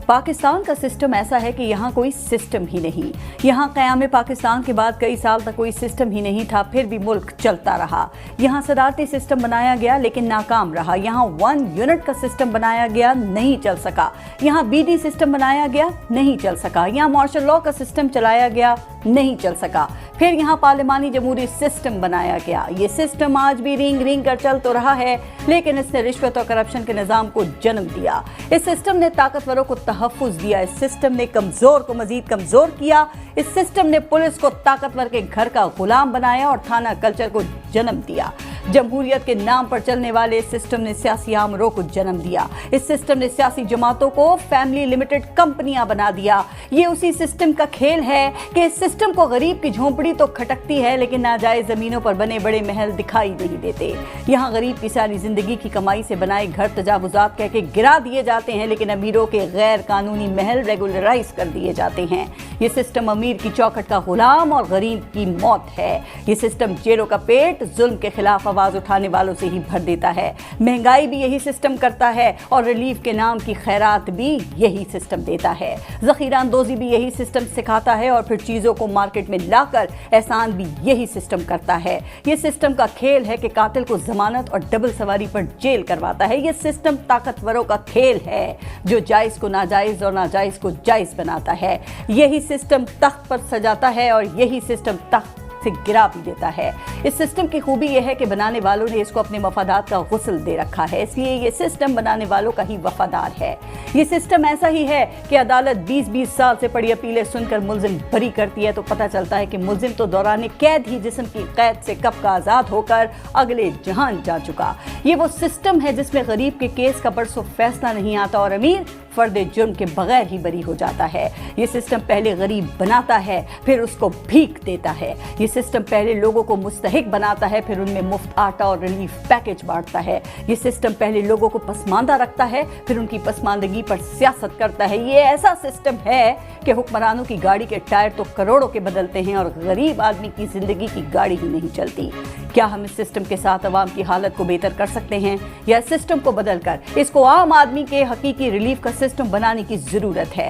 पाकिस्तान का सिस्टम ऐसा है कि यहाँ कोई सिस्टम ही नहीं। यहाँ क़याम पाकिस्तान के बाद कई साल तक कोई सिस्टम ही नहीं था, फिर भी मुल्क चलता रहा। यहाँ सदारती सिस्टम बनाया गया लेकिन नाकाम रहा। यहाँ 1 यूनिट का सिस्टम बनाया गया, नहीं चल सका। यहाँ बीडी सिस्टम बनाया गया, नहीं चल सका। यहाँ मार्शल लॉ का सिस्टम चलाया गया, नहीं चल सका। फिर यहाँ पार्लिमानी जमहूरी सिस्टम बनाया गया। ये सिस्टम आज भी रिंग रिंग कर चल तो रहा है, लेकिन इसने रिश्वत और करप्शन के निज़ाम को जन्म दिया। इस सिस्टम ने ताकतवरों को तहफ़्फ़ुज़ दिया। इस सिस्टम ने कमज़ोर को मज़ीद कमज़ोर किया। इस सिस्टम ने पुलिस को ताकतवर के घर का गुलाम बनाया और थाना कल्चर को जन्म दिया। जमहूरियत के नाम पर चलने वाले इस सिस्टम ने सियासी आमरों को जन्म दिया। इस सिस्टम ने सियासी जमातों को फैमिली लिमिटेड कंपनियां बना दिया। ये उसी सिस्टम का खेल है कि इस सिस्टम को गरीब की झोंपड़ी तो खटकती है, लेकिन नाजायज जमीनों पर बने बड़े महल दिखाई नहीं देते। यहाँ गरीब की सारी जिंदगी की कमाई से बनाए घर तजावुजात कह के गिरा दिए जाते हैं, लेकिन अमीरों के गैर कानूनी महल रेगुलराइज कर दिए जाते हैं। ये सिस्टम अमीर की चौखट का गुलाम और गरीब की मौत है। ये सिस्टम जेलों का पेट जुल्म के खिलाफ आवाज उठाने वालों से ही भर देता है। महंगाई भी यही सिस्टम करता है और रिलीफ के नाम की खैरात भी यही सिस्टम देता है। ज़ख़ीरा अंदोज़ी भी यही सिस्टम सिखाता है और फिर चीज़ों को मार्केट में लाकर एहसान भी यही सिस्टम करता है। ये सिस्टम का खेल है कि कातिल को जमानत और डबल सवारी पर जेल करवाता है। ये सिस्टम ताकतवरों का खेल है जो जायज़ को नाजायज़ और नाजायज़ को जायज़ बनाता है। यही सिस्टम तख्त पर सजाता है और यही सिस्टम तख्त से गिरा भी देता है। इस सिस्टम की खूबी यह है कि बनाने वालों ने इसको अपने मफादात का गुस्ल दे रखा है, इसलिए ये सिस्टम बनाने वालों का ही वफादार है। ये सिस्टम ऐसा ही है कि अदालत 20-20 साल से पड़ी अपीलें सुनकर मुल्जिम बरी करती है तो पता चलता है कि मुल्जिम तो दौरान कैद ही जिस्म की कैद से कब का आज़ाद होकर अगले जहान जा चुका। ये वो सिस्टम है जिसमें गरीब के केस का बरसों फैसला नहीं आता और अमीर फर्दे जुर्म के बगैर ही बरी हो जाता है। ये सिस्टम पहले गरीब बनाता है, फिर उसको भीख देता है। ये सिस्टम पहले लोगों को मुस्तहिक बनाता है, फिर उनमें मुफ्त आटा और रिलीफ पैकेज बांटता है। ये सिस्टम पहले लोगों को पसमानदा रखता है, फिर उनकी पसमानदगी पर सियासत करता है। ये ऐसा सिस्टम है कि हुक्मरानों की गाड़ी के टायर तो करोड़ों के बदलते हैं और गरीब आदमी की जिंदगी की गाड़ी ही नहीं चलती। क्या हम इस सिस्टम के साथ अवाम की हालत को बेहतर कर सकते हैं या सिस्टम को बदलकर इसको आम आदमी के हकीकी रिलीफ का सिस्टम बनाने की जरूरत है?